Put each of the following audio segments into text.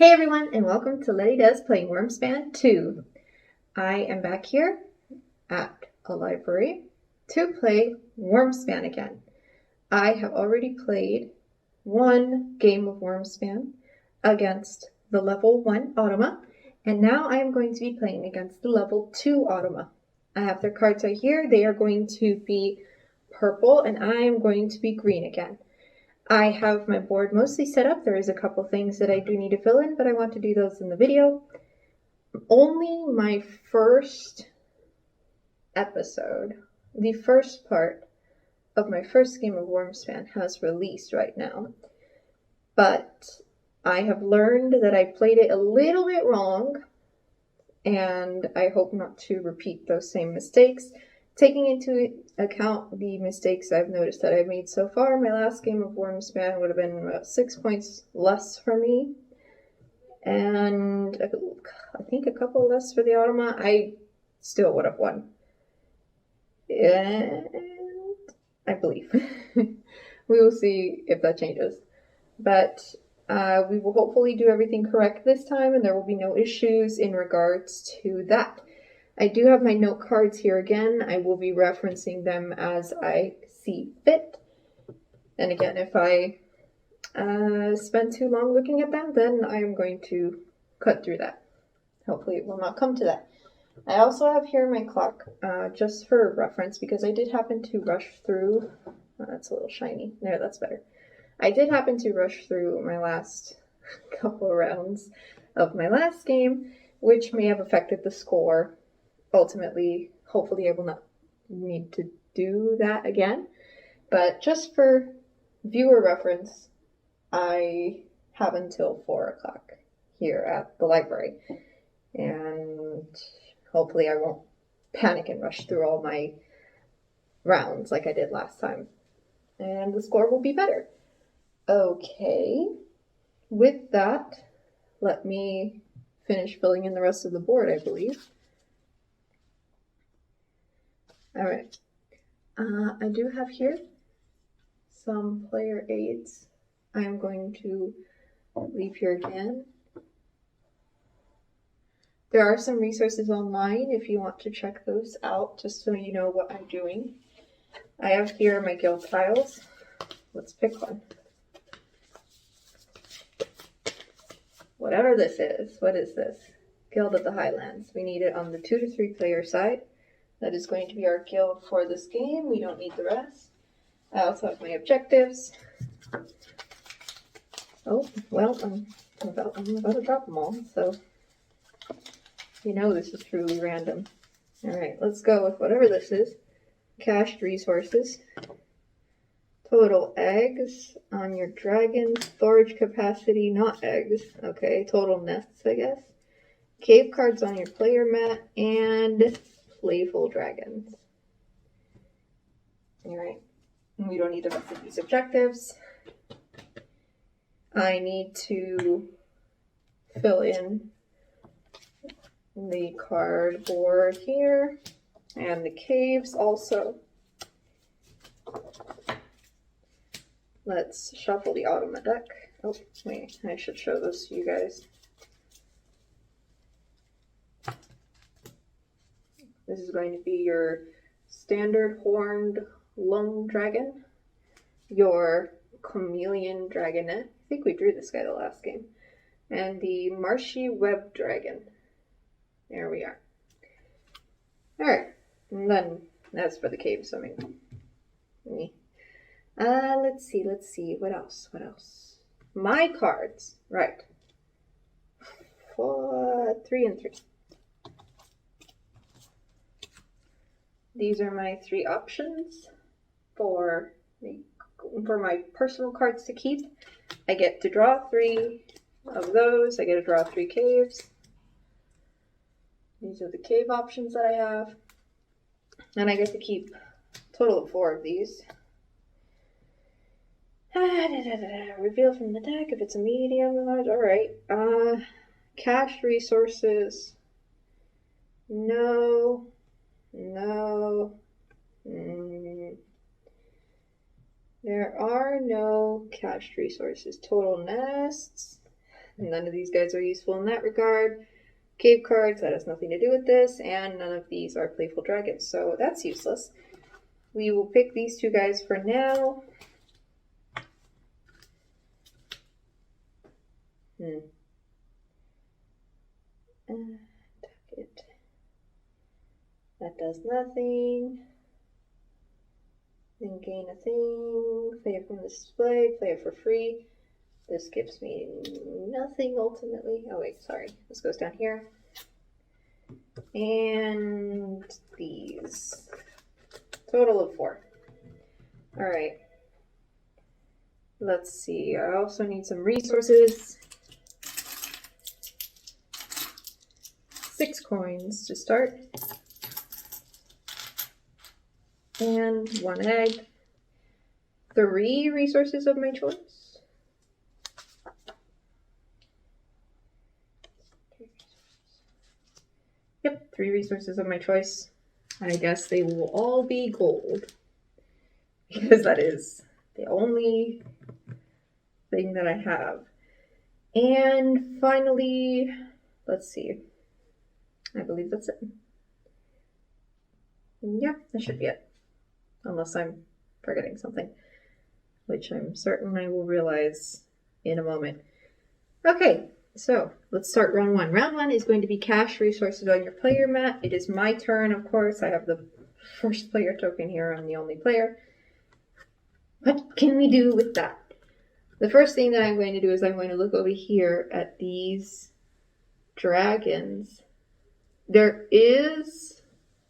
Hey everyone, and welcome to Lety Does playing Wyrmspan 2. I am back here at a library to play Wyrmspan again. I have already played one game of Wyrmspan against the level 1 Automa, and now I am going to be playing against the level 2 Automa. I have their cards right here. They are going to be purple, and I am going to be green again. I have my board mostly set up. There is a couple things that I do need to fill in, but I want to do those in the video. Only my first episode, the first part of my first game of Wyrmspan has released right now. But I have learned that I played it a little bit wrong, and I hope not to repeat those same mistakes. Taking into account the mistakes I've noticed that I've made so far, my last game of Wyrmspan would have been about 6 points less for me. And I think a couple less for the Automa. I still would have won. And I believe. We will see if that changes. But we will hopefully do everything correct this time, and there will be no issues in regards to that. I do have my note cards here again. I will be referencing them as I see fit. And again, if I spend too long looking at them, then I am going to cut through that. Hopefully it will not come to that. I also have here my clock, just for reference, because I did happen to rush through. That's a little shiny. There, that's better. I did happen to rush through my last couple rounds of my last game, which may have affected the score. Ultimately, hopefully I will not need to do that again. But just for viewer reference, I have until 4 o'clock here at the library. And hopefully I won't panic and rush through all my rounds like I did last time. And the score will be better. Okay. With that, let me finish filling in the rest of the board, I believe. All right, I do have here some player aids. I am going to leave here again. There are some resources online if you want to check those out, just so you know what I'm doing. I have here my guild tiles. Let's pick one. Whatever this is, what is this? Guild of the Highlands. We need it on the 2 to 3 player side. That is going to be our guild for this game. We don't need the rest. I also have my objectives. Oh, well, I'm about to drop them all, so you know this is truly random. Alright, let's go with whatever this is. Cached resources. Total eggs on your dragon. Storage capacity, not eggs. Okay, total nests, I guess. Cave cards on your player mat, and playful dragons. Alright, we don't need the rest of these objectives. I need to fill in the cardboard here and the caves also. Let's shuffle the Automa deck. Oh, wait, I should show this to you guys. This is going to be your standard horned lone dragon, your chameleon dragonette. I think we drew this guy the last game. And the marshy web dragon. There we are. Alright, and then that's for the cave swimming. Let's see, what else? My cards, right. 3 and 3. These are my 3 options for my personal cards to keep. I get to draw 3 of those. I get to draw 3 caves. These are the cave options that I have. And I get to keep a total of 4 of these. Reveal from the deck if it's a medium or large. Alright. Cash resources. No. There are no cached resources. Total nests. None of these guys are useful in that regard. Cave cards, that has nothing to do with this, and none of these are playful dragons, so that's useless. We will pick these two guys for now. That does nothing. Then gain a thing. Play it from the display. Play it for free. This gives me nothing ultimately. Oh wait, sorry. This goes down here. And these. Total of 4. Alright. Let's see. I also need some resources. 6 coins to start. And 1 egg. 3 resources of my choice. Yep, 3 resources of my choice. I guess they will all be gold. Because that is the only thing that I have. And finally, let's see. I believe that's it. Yeah, that should be it. Unless I'm forgetting something, which I'm certain I will realize in a moment. Okay, so let's start round 1. Round 1 is going to be cash resources on your player mat. It is my turn, of course. I have the first player token here. I'm the only player. What can we do with that? The first thing that I'm going to do is I'm going to look over here at these dragons. There is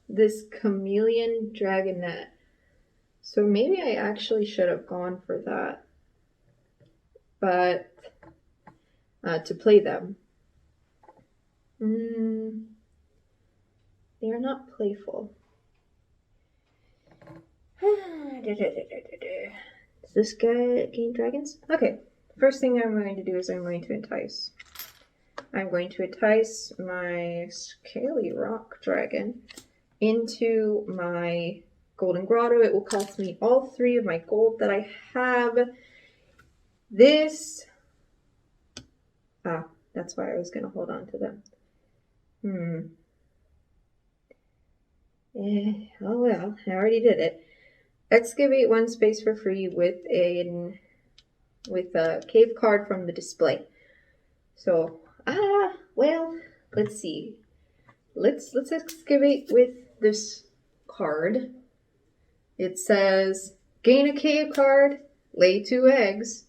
this chameleon dragonette. So maybe I actually should have gone for that. But to play them. They are not playful. Does this guy gain dragons? Okay. First thing I'm going to do is I'm going to entice. I'm going to entice my scaly rock dragon into my golden grotto. It will cost me all 3 of my gold that I have. This... that's why I was going to hold on to them. Oh well, I already did it. Excavate 1 space for free with a cave card from the display. So, well, let's see. Let's excavate with this card. It says, gain a cave card, lay 2 eggs.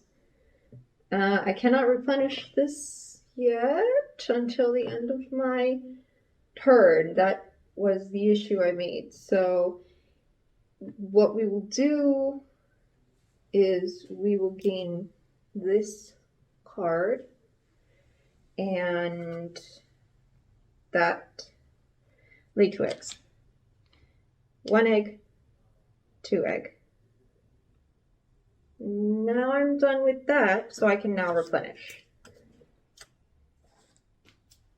I cannot replenish this yet until the end of my turn. That was the issue I made. So what we will do is we will gain this card and that lay 2 eggs. 1 egg, 2 egg. Now I'm done with that, so I can now replenish.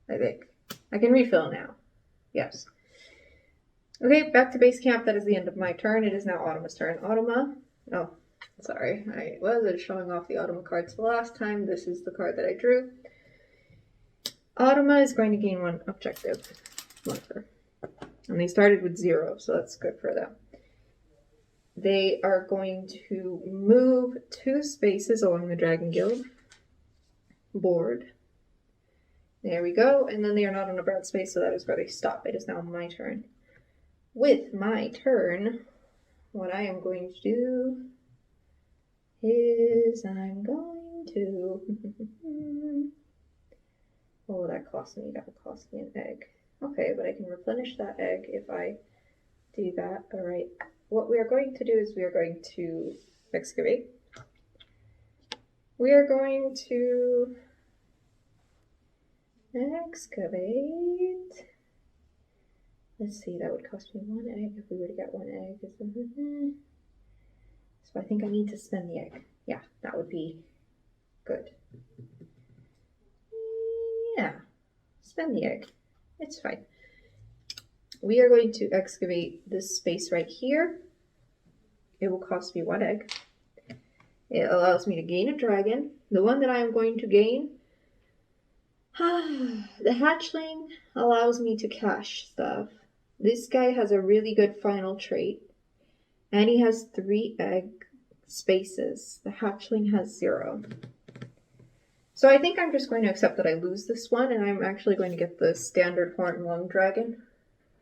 I think. I can refill now. Yes. Okay, back to base camp. That is the end of my turn. It is now Automa's turn. Automa. Oh, sorry. I was showing off the Automa cards the last time. This is the card that I drew. Automa is going to gain 1 objective marker. And they started with 0, so that's good for them. They are going to move 2 spaces along the Dragon Guild board. There we go. And then they are not on a broad space, so that is where they stop. It is now my turn. With my turn, what I am going to do is I'm going to... What will that cost me? That will cost me an egg. Okay, but I can replenish that egg if I do that. All right. What we are going to do is we are going to excavate. We are going to excavate. Let's see, that would cost me 1 egg if we were to get 1 egg. So I think I need to spend the egg. Yeah, that would be good. Yeah, spend the egg. It's fine. We are going to excavate this space right here. It will cost me 1 egg. It allows me to gain a dragon. The one that I am going to gain The hatchling allows me to cache stuff. This guy has a really good final trait, and he has 3 egg spaces. The hatchling has 0. So I think I'm just going to accept that I lose this one, and I'm actually going to get the standard horn and lung dragon.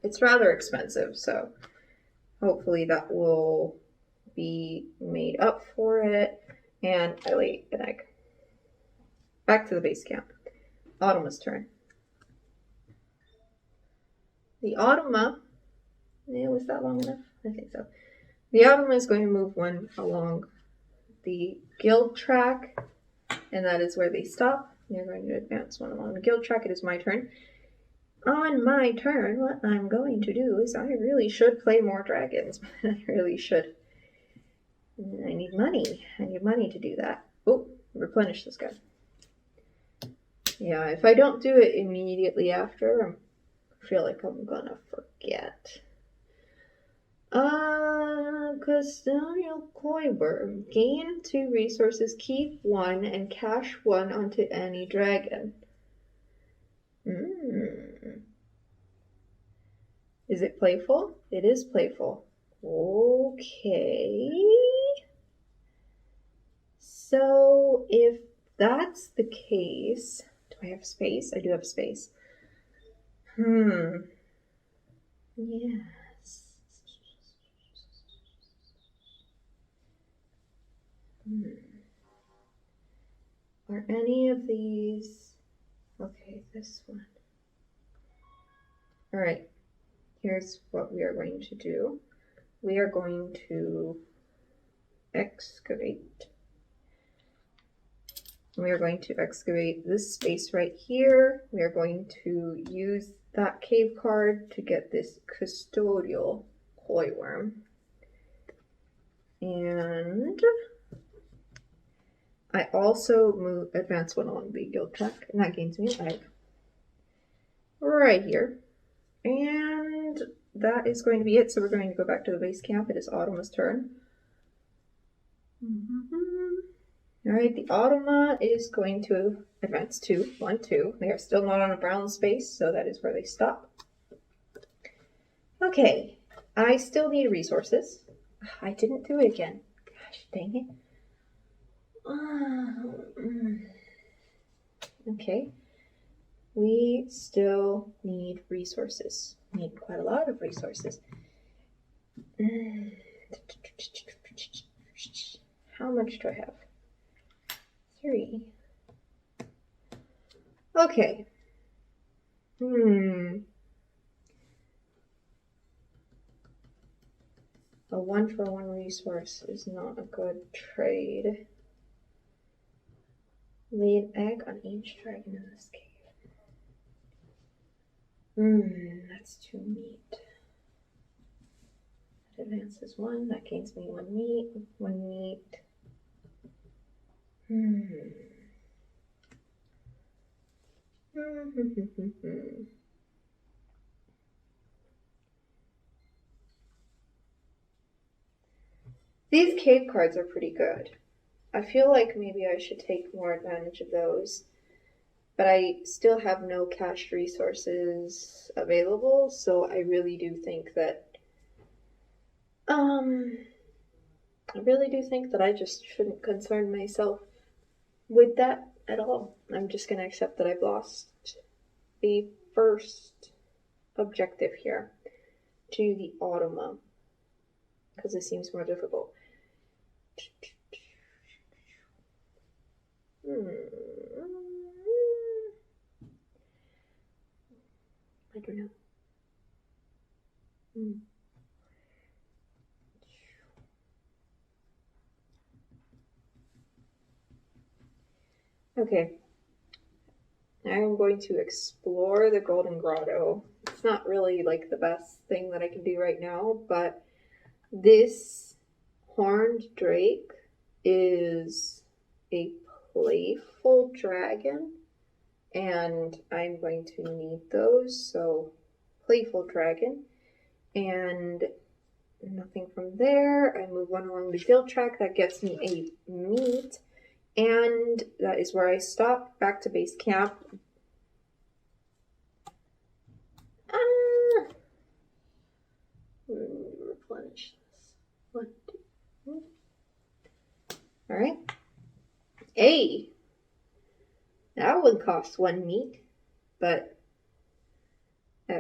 It's rather expensive, so hopefully that will be made up for it. And I lay an egg. Back to the base camp. Automa's turn. The Automa, was that long enough? I think so. The Automa is going to move one along the guild track, and that is where they stop. They're going to advance one along the guild track. It is my turn. On my turn, what I'm going to do is I really should play more dragons. I really should. I need money. I need money to do that. Oh, replenish this guy. Yeah, if I don't do it immediately after, I feel like I'm gonna forget. Custodial Coiworm. Gain 2 resources, keep 1, and cash 1 onto any dragon. Is it playful? It is playful. Okay. So if that's the case, do I have space? I do have space. Yes. Are any of these... Okay, this one. Alright, here's what we are going to do. We are going to excavate. We are going to excavate this space right here. We are going to use that cave card to get this custodial koi worm. And I also advance one along the guild track, and that gains me an egg. Right here. And that is going to be it. So we're going to go back to the base camp. It is Automa's turn. Alright, the Automa is going to advance 2, 1, 2. They are still not on a brown space, so that is where they stop. Okay, I still need resources. I didn't do it again. Gosh, dang it. Okay, we still need resources. We need quite a lot of resources. How much do I have? 3. Okay. A 1-for-1 resource is not a good trade. Lay an egg on each dragon in this cave. That's 2 meat. That advances 1. That gains me 1 meat. 1 meat. These cave cards are pretty good. I feel like maybe I should take more advantage of those, but I still have no cached resources available, so I really do think that I just shouldn't concern myself with that at all. I'm just going to accept that I've lost the first objective here to the Automa, because it seems more difficult. I don't know. Okay. I'm going to explore the Golden Grotto. It's not really like the best thing that I can do right now, but this horned drake is a playful dragon, and I'm going to need those. So playful dragon, and nothing from there. I move 1 along the guild track. That gets me a meat, and that is where I stop. Back to base camp. Hey! That would cost 1 meat, but I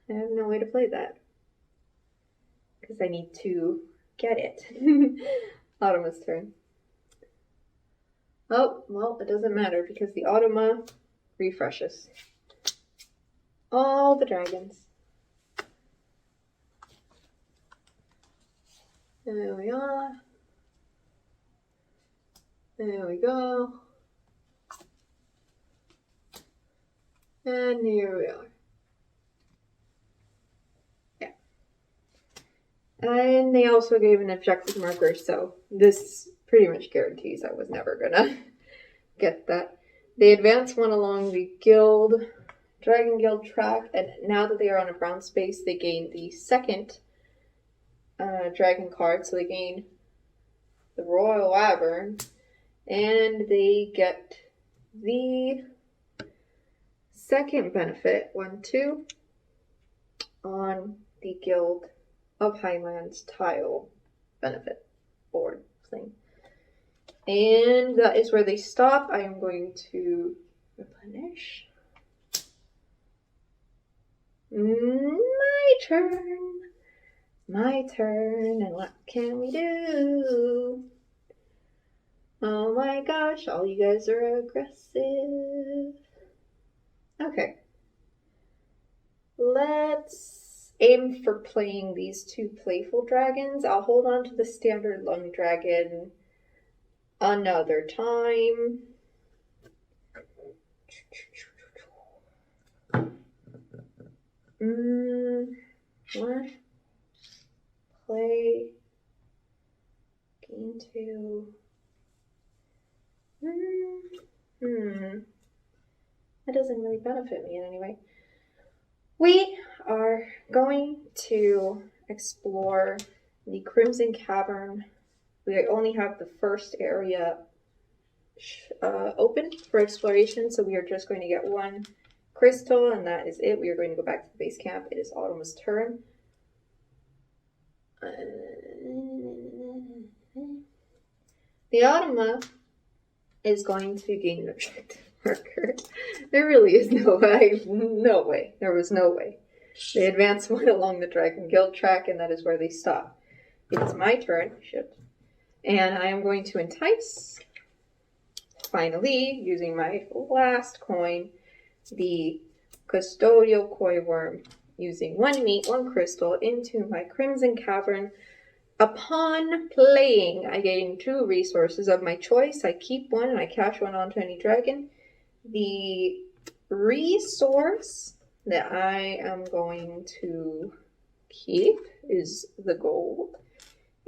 have no way to play that. Because I need to get it. Automa's turn. Oh, well, it doesn't matter because the Automa refreshes all the dragons. There we are. There we go. And here we are. Yeah. And they also gave an objective marker, so this pretty much guarantees I was never gonna get that. They advance one along the Dragon Guild track, and now that they are on a brown space, they gain the second dragon card, so they gain the Royal Wyvern, and they get the second benefit, 1/2, on the Guild of Highlands tile benefit board thing. And that is where they stop. I am going to replenish. My turn. My turn. And what can we do? Oh my gosh, all you guys are aggressive. Okay. Let's aim for playing these 2 playful dragons. I'll hold on to the standard lung dragon another time. What? Play. Gain 2. That doesn't really benefit me in any way. We are going to explore the Crimson Cavern. We only have the first area open for exploration, so we are just going to get 1 crystal, and that is it. We are going to go back to the base camp. It is Automa's turn. The Automa is going to gain an objective marker. There really is no way. No way. There was no way. They advance 1 along the Dragon Guild track, and that is where they stop. It's my turn. Shit. And I am going to entice, finally, using my last coin, the Custodial Koi Worm, using 1 meat, 1 crystal into my Crimson Cavern. Upon playing, I gain 2 resources of my choice. I keep 1 and I cash 1 onto any dragon. The resource that I am going to keep is the gold.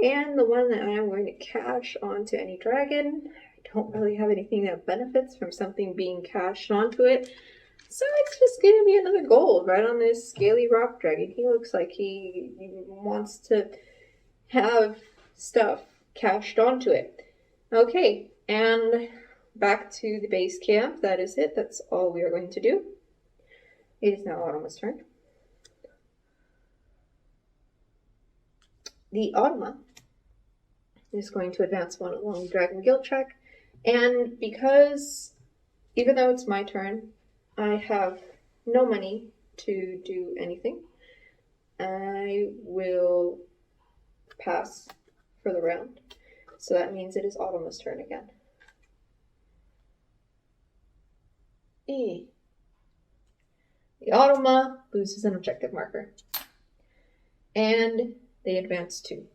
And the one that I am going to cash onto any dragon, I don't really have anything that benefits from something being cashed onto it. So it's just going to be another gold right on this scaly rock dragon. He looks like he wants to have stuff cashed onto it. Okay, and back to the base camp. That is it. That's all we are going to do. It is now Automa's turn. The Automa is going to advance 1 along the Dragon Guild track, and because, even though it's my turn, I have no money to do anything, I will pass for the round. So that means it is Automa's turn again. The Automa loses an objective marker. And they advance 2.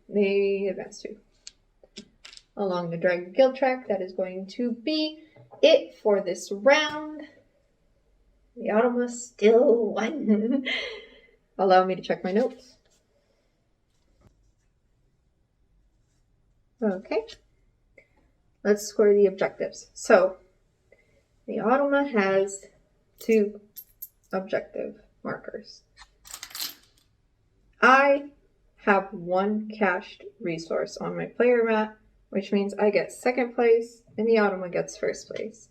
Along the Dragon Guild track. That is going to be it for this round. The Automa still won. Allow me to check my notes. Okay. Let's score the objectives. So, the Automa has 2 objective markers. I have 1 cached resource on my player mat, which means I get 2nd place and the Automa gets 1st place.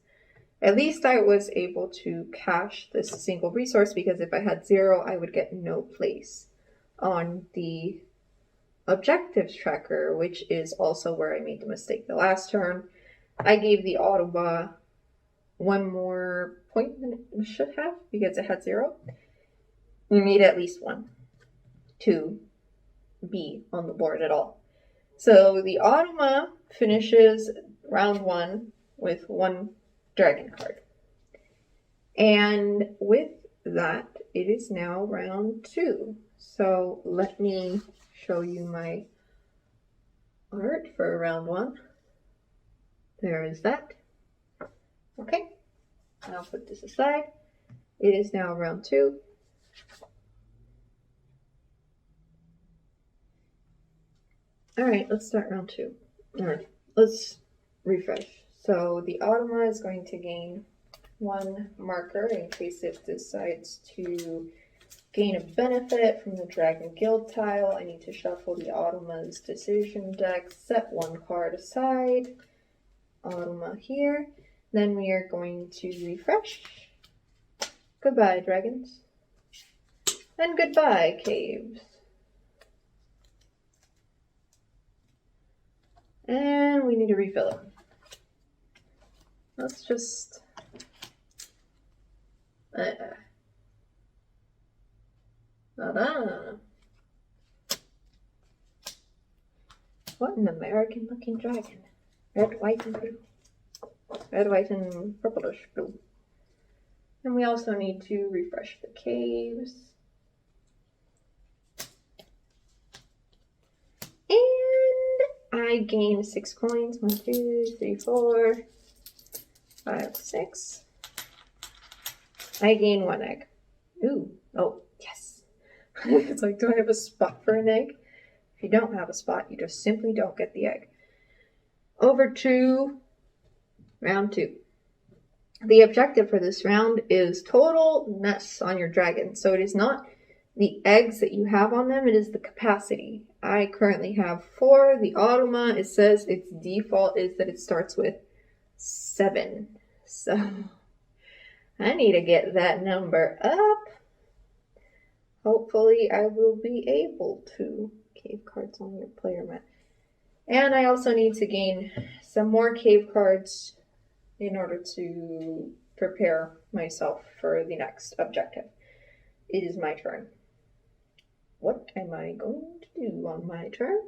At least I was able to cache this single resource, because if I had 0, I would get no place on the objectives tracker, which is also where I made the mistake the last turn. I gave the Automa 1 more point than it should have because it had 0. We need at least 1 to be on the board at all. So the Automa finishes round 1 with 1 dragon card. And with that, it is now round 2. So let me show you my art for round 1. There is that. Okay, I'll put this aside. It is now round 2. All right, let's start round 2. All right, let's refresh. So the Automa is going to gain 1 marker in case it decides to gain a benefit from the Dragon Guild tile. I need to shuffle the Automa's decision deck, set 1 card aside. Automa here. Then we are going to refresh. Goodbye, dragons. And goodbye, caves. And we need to refill it. Let's just... What an American looking dragon. Red, white, and blue. Red, white, and purplish blue. And we also need to refresh the caves. And I gain 6 coins. 1, 2, 3, 4, 5, 6. I gain 1 egg. Ooh. Oh, yes. It's like, do I have a spot for an egg? If you don't have a spot, you just simply don't get the egg. Over to round 2. The objective for this round is total nests on your dragon. So it is not the eggs that you have on them, it is the capacity. I currently have 4. The Automa, it says its default is that it starts with 7. So I need to get that number up. Hopefully I will be able to. Cave cards on your player mat. And I also need to gain some more cave cards in order to prepare myself for the next objective. It is my turn. What am I going to do on my turn?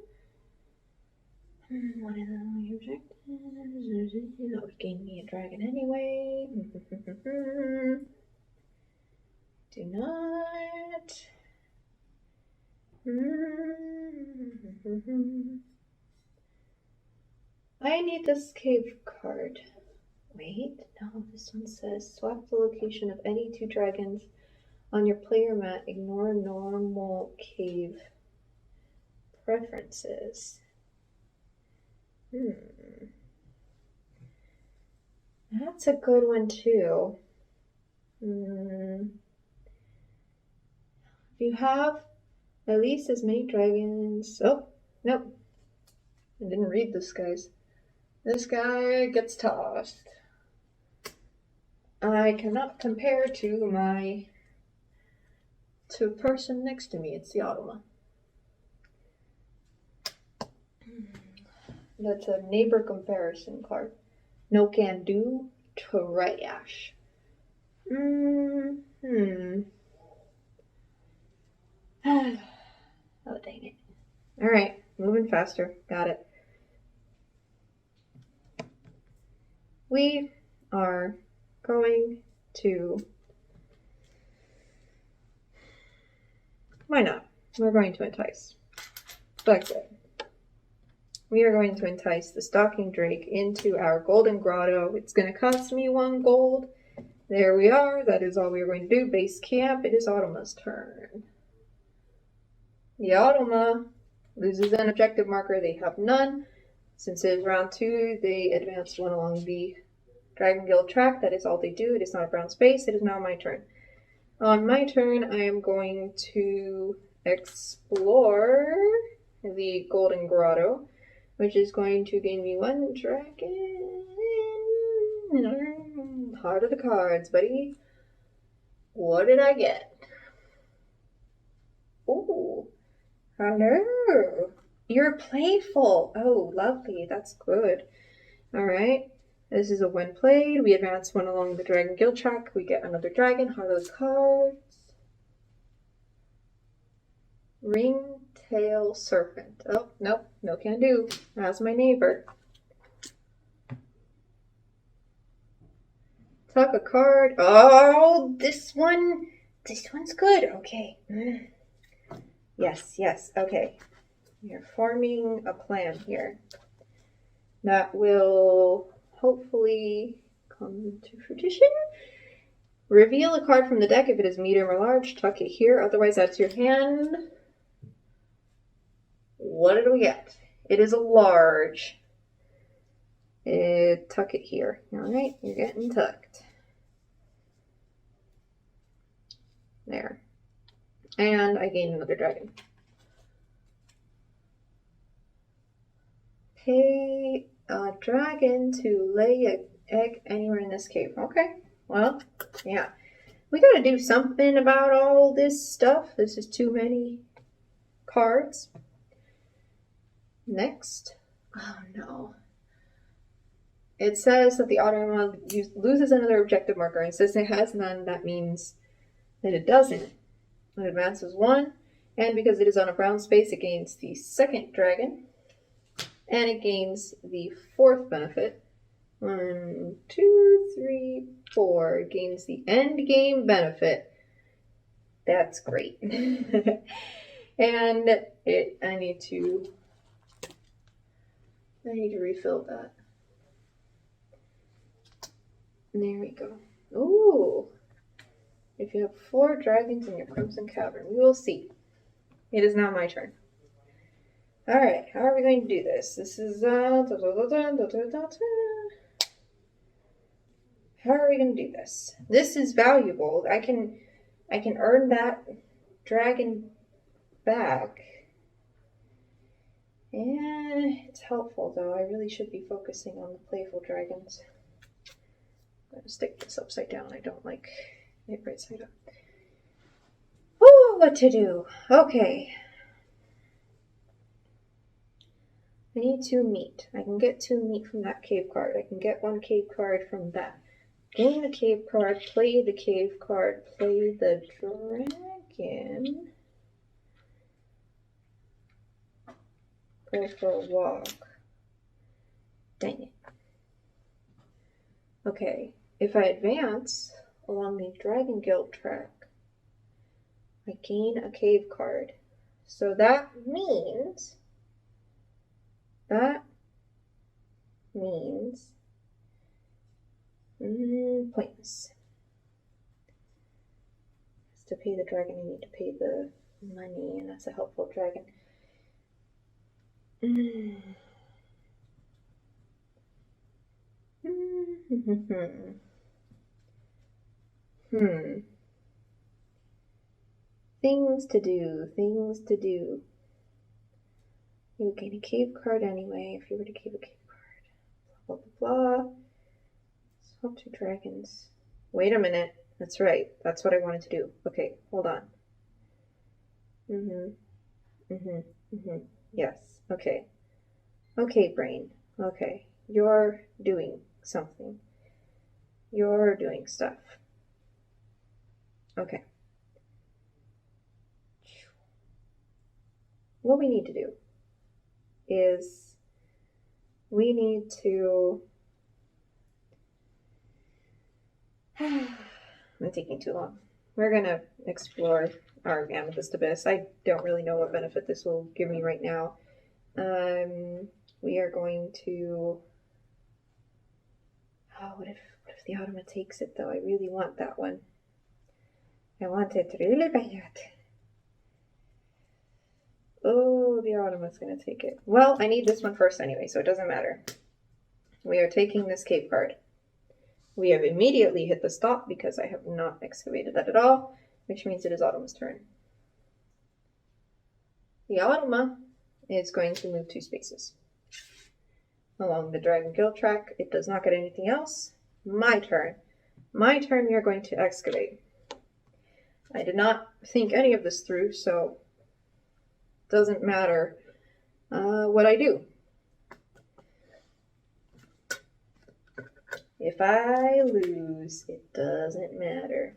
What is my objective? That would gain me a dragon anyway. Do not. I need this cave card. Wait, no, this one says swap the location of any 2 dragons on your player mat. Ignore normal cave preferences. That's a good one too. If you have at least as many dragons... Oh, nope. I didn't read this, guys. This guy gets tossed. I cannot compare to a person next to me. It's the Automa. That's a neighbor comparison card. No can do. Trash. Oh, dang it. Alright, moving faster. Got it. We are going to... Why not? We're going to entice. That's it. We are going to entice the Stalking Drake into our Golden Grotto. It's going to cost me 1 gold. There we are. That is all we are going to do. Base camp. It is Automa's turn. The Automa loses an objective marker. They have none. Since it is round 2, they advanced 1 along the Dragon Guild track. That is all they do. It is not a brown space. It is now my turn. On my turn, I am going to explore the Golden Grotto, which is going to gain me 1 dragon. Heart of the cards, buddy. What did I get? Ooh. Hello. You're playful. Oh, lovely. That's good. All right. This is a when played. We advance one along the dragon guild track. We get another dragon. How are those cards? Ringtail Serpent. Oh, nope. No can do. That's my neighbor. Tuck a card. Oh, this one. This one's good. Okay. Yes, yes. Okay. We are forming a plan here that will hopefully come to fruition. Reveal a card from the deck if it is medium or large. Tuck it here. Otherwise, that's your hand. What did we get? It is a large. Tuck it here. Alright, you're getting tucked. There. And I gained another dragon. Pay a dragon to lay an egg anywhere in this cave. Okay, well, yeah. We gotta do something about all this stuff. This is too many cards. Next. Oh no. It says that the Automa loses another objective marker, and since it has none, that means that it doesn't. It advances one, and because it is on a brown space, it gains the second dragon, and it gains the fourth benefit. 1, 2, 3, 4. It gains the end game benefit. That's great. And I need to refill that. There we go. Ooh. If you have 4 dragons in your Crimson Cavern, we will see. It is now my turn. Alright, how are we going to do this? This is how are we going to do this? This is valuable. I can earn that dragon back. And it's helpful though. I really should be focusing on the playful dragons. I'm going to stick this upside down. I don't like it right side up. Oh, what to do? Okay. I need 2 meat. I can get 2 meat from that cave card. I can get 1 cave card from that. Gain the cave card, play the cave card, play the dragon. Go for a walk. Dang it. Okay, if I advance along the Dragon Guild track, I gain a cave card. So that means points. To pay the dragon, I need to pay the money, and that's a helpful dragon. Things to do. You would gain a cave card anyway if you were to keep a cave card. Blah, blah, blah. Swap 2 dragons. Wait a minute. That's right. That's what I wanted to do. Okay, hold on. Yes. Okay. Okay, brain. Okay. You're doing something. You're doing stuff. Okay. What we need to do is we need to... I'm taking too long. We're going to explore our Amethyst Abyss. I don't really know what benefit this will give me right now. We are going to... Oh, what if the Automa takes it, though? I really want that one. I want it really bad. Oh, the Automa's going to take it. Well, I need this one first anyway, so it doesn't matter. We are taking this cave card. We have immediately hit the stop because I have not excavated that at all, which means it is Automa's turn. The Automa is going to move 2 spaces along the Dragon Guild track. It does not get anything else. My turn. My turn, we are going to excavate. I did not think any of this through, so it doesn't matter what I do. If I lose, it doesn't matter.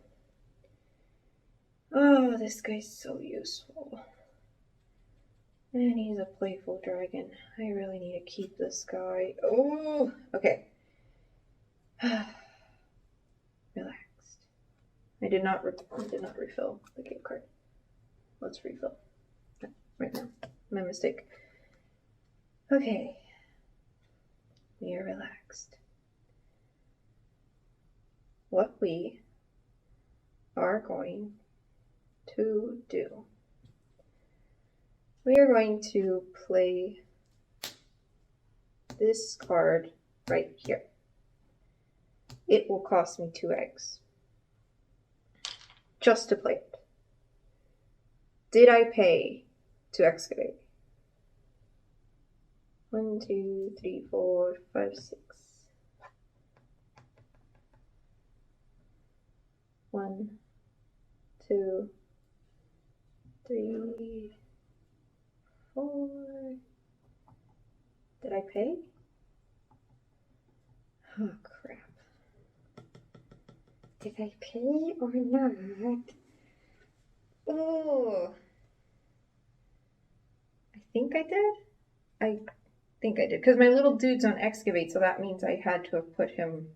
Oh, this guy's so useful. And he's a playful dragon. I really need to keep this guy. Oh, okay. Relaxed. I did not refill the cave card. Let's refill. Right now. My mistake. Okay. We are relaxed. What we are going to do. We are going to play this card right here. It will cost me 2 eggs. Just to play it. Did I pay to excavate? 1, 2, 3, 4, 5, 6. 1, 2, 3, 4. Did I pay? Oh crap. Did I pay or not? Oh. I think I did. I think I did. Because my little dude's on excavate, so that means I had to have put him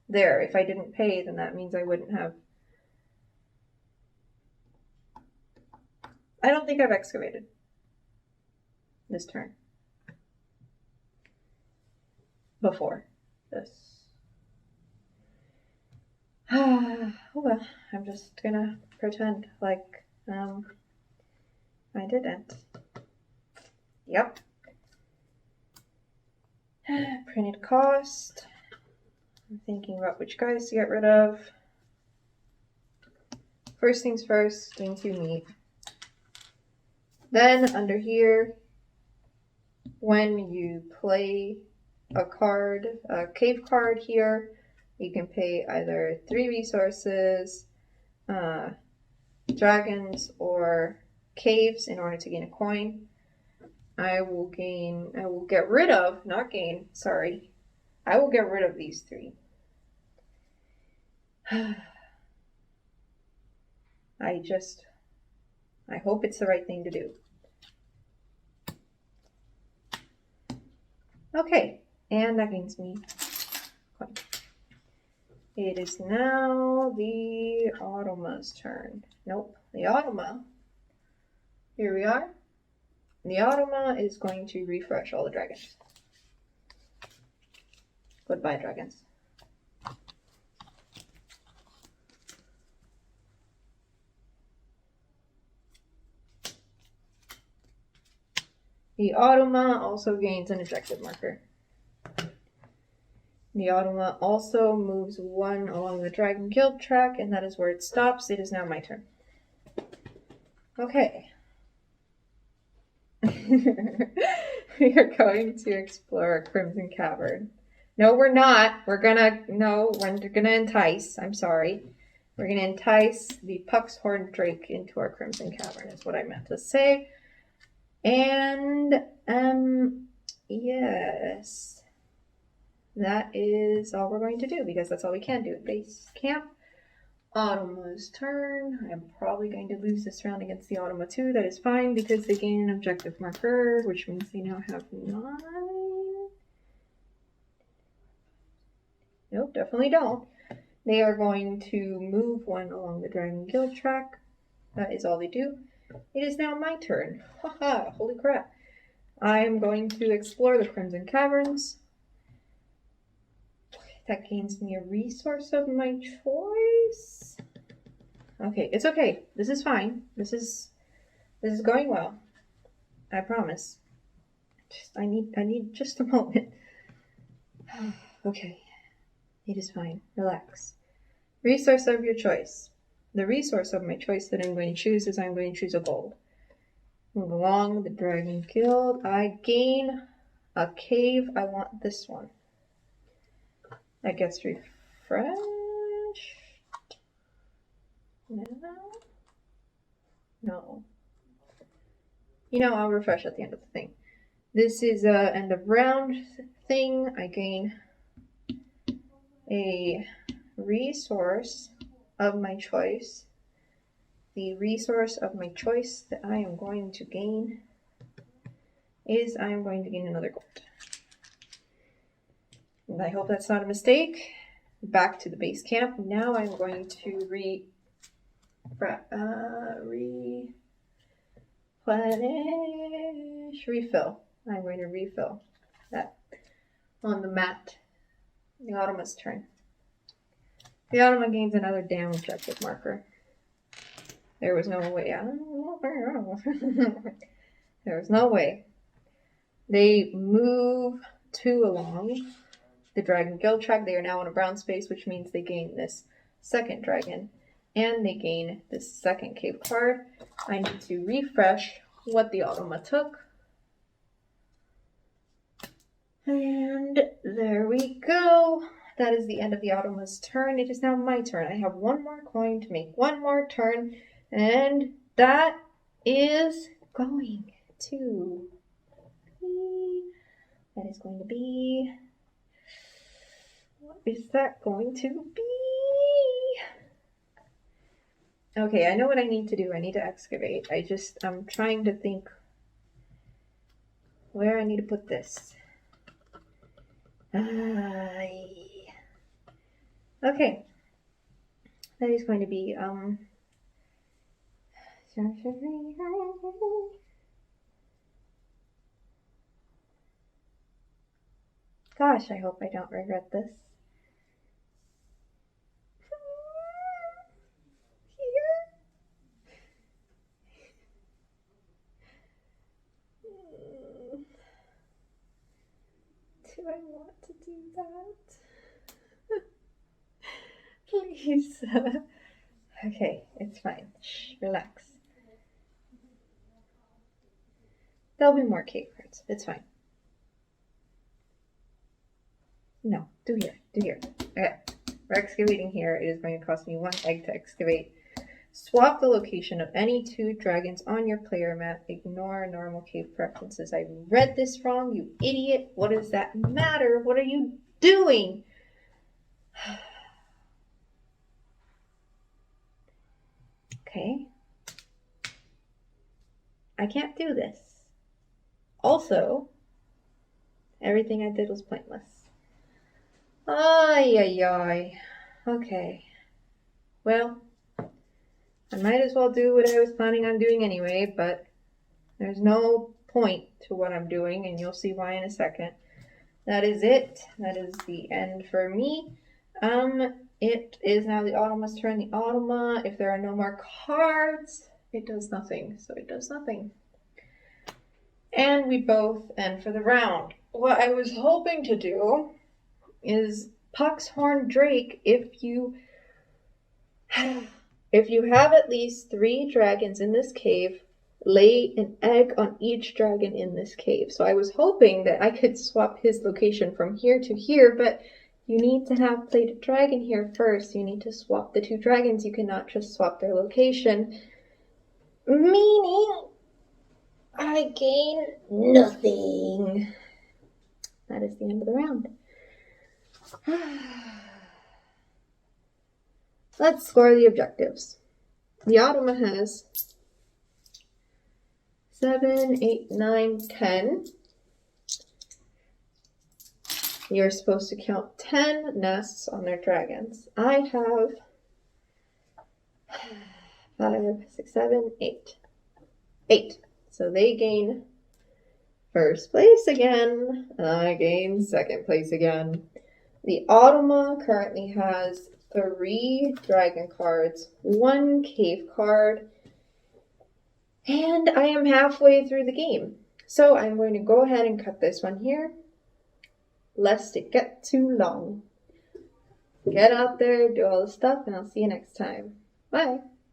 there. If I didn't pay, then that means I wouldn't have. I don't think I've excavated this turn. Before this. Oh well, I'm just gonna pretend like I didn't. Yep. Printed cost. I'm thinking about which guys to get rid of. First things first, going to meet. Then under here, when you play a card, a cave card here, you can pay either 3 resources, dragons, or caves in order to gain a coin. I will get rid of these 3. I hope it's the right thing to do. Okay, and that gains me coin. It is now the Automa's turn. Nope, the Automa. Here we are. The Automa is going to refresh all the dragons. Goodbye, dragons. The Automa also gains an objective marker. The Automa also moves 1 along the Dragon Guild track, and that is where it stops. It is now my turn. Okay. We are going to explore a Crimson Cavern. No, we're not. We're gonna entice. I'm sorry. We're gonna entice the Puxhorn Drake into our Crimson Cavern, is what I meant to say. And, yes. That is all we're going to do, because that's all we can do. Base camp. Automa's turn. I'm probably going to lose this round against the Automa too. That is fine, because they gain an objective marker, which means they now have 9. Nope, definitely don't. They are going to move 1 along the Dragon Guild track. That is all they do. It is now my turn. Haha, holy crap. I am going to explore the Crimson Caverns. That gains me a resource of my choice. Okay, it's okay. This is fine. This is going well. I promise. I need just a moment. Okay. It is fine. Relax. Resource of your choice. The resource of my choice that I'm going to choose is I'm going to choose a gold. Move along the Dragon Guild. I gain a cave. I want this one. That gets refreshed. No. I'll refresh at the end of the thing. This is a end of round thing. I gain a resource of my choice. The resource of my choice that I am going to gain is I am going to gain another gold. And I hope that's not a mistake. Back to the base camp. Now I'm going to refill. I'm going to refill that on the mat. The Automa's turn. The Automa gains another damn objective marker. There was no way. There was no way. They move 2 along the Dragon Guild track. They are now on a brown space, which means they gain this second dragon. And they gain this second cave card. I need to refresh what the Automa took. And there we go. That is the end of the Automa's turn. It is now my turn. I have one more coin to make one more turn. And that is going to be... That is going to be... What is that going to be? Okay, I know what I need to do. I need to excavate. I'm trying to think where I need to put this. Okay. That is going to be, gosh, I hope I don't regret this. Do I want to do that? Please. Okay, it's fine. Shh, relax. There'll be more cave cards. It's fine. No, do here. Okay, we're excavating here. It is going to cost me 1 egg to excavate. Swap the location of any 2 dragons on your player map. Ignore normal cave preferences. I read this wrong, you idiot. What does that matter? What are you doing? Okay. I can't do this. Also, everything I did was pointless. Ay. Okay. Well, I might as well do what I was planning on doing anyway, but there's no point to what I'm doing, and you'll see why in a second. That is it. That is the end for me. It is now the Automa's turn. The Automa, if there are no more cards, it does nothing. So it does nothing. And we both end for the round. What I was hoping to do is Puck's Horn Drake, if you have at least 3 dragons in this cave, lay an egg on each dragon in this cave. So I was hoping that I could swap his location from here to here, but you need to have played a dragon here first. You need to swap the 2 dragons. You cannot just swap their location. Meaning, I gain nothing. That is the end of the round. Let's score the objectives. The Automa has 7, 8, 9, 10. You're supposed to count 10 nests on their dragons. I have 5, 6, 7, 8. 8. So they gain first place again. I gain second place again. The Automa currently has 3 dragon cards, 1 cave card, and I am halfway through the game. So I'm going to go ahead and cut this one here, lest it get too long. Get out there, do all the stuff, and I'll see you next time. Bye.